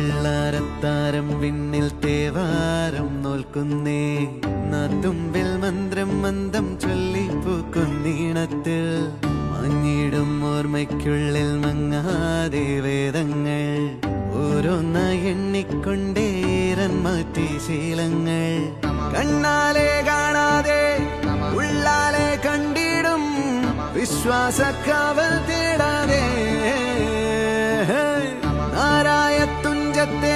വെള്ളാരത്താരം വിണ്ണിൽ തേവാരം നോൽക്കുന്നേ നാത്തുമ്പിൽ മന്ത്രം മന്ദം ചൊല്ലിപ്പൂക്കുന്നീണത്തിൽ മഞ്ഞിടും ഓർമ്മയ്ക്കുള്ളിൽ മങ്ങാതെ വേദങ്ങൾ ഓരോന്നായി എണ്ണിക്കൊണ്ടേരൻ മാറ്റി ശീലങ്ങൾ കണ്ണാലെ കാണാതെ ഉള്ളാലെ കണ്ടിടും വിശ്വാസക്കാവൽ തേടാതെ നാരായ തുഞ്ചത്തെ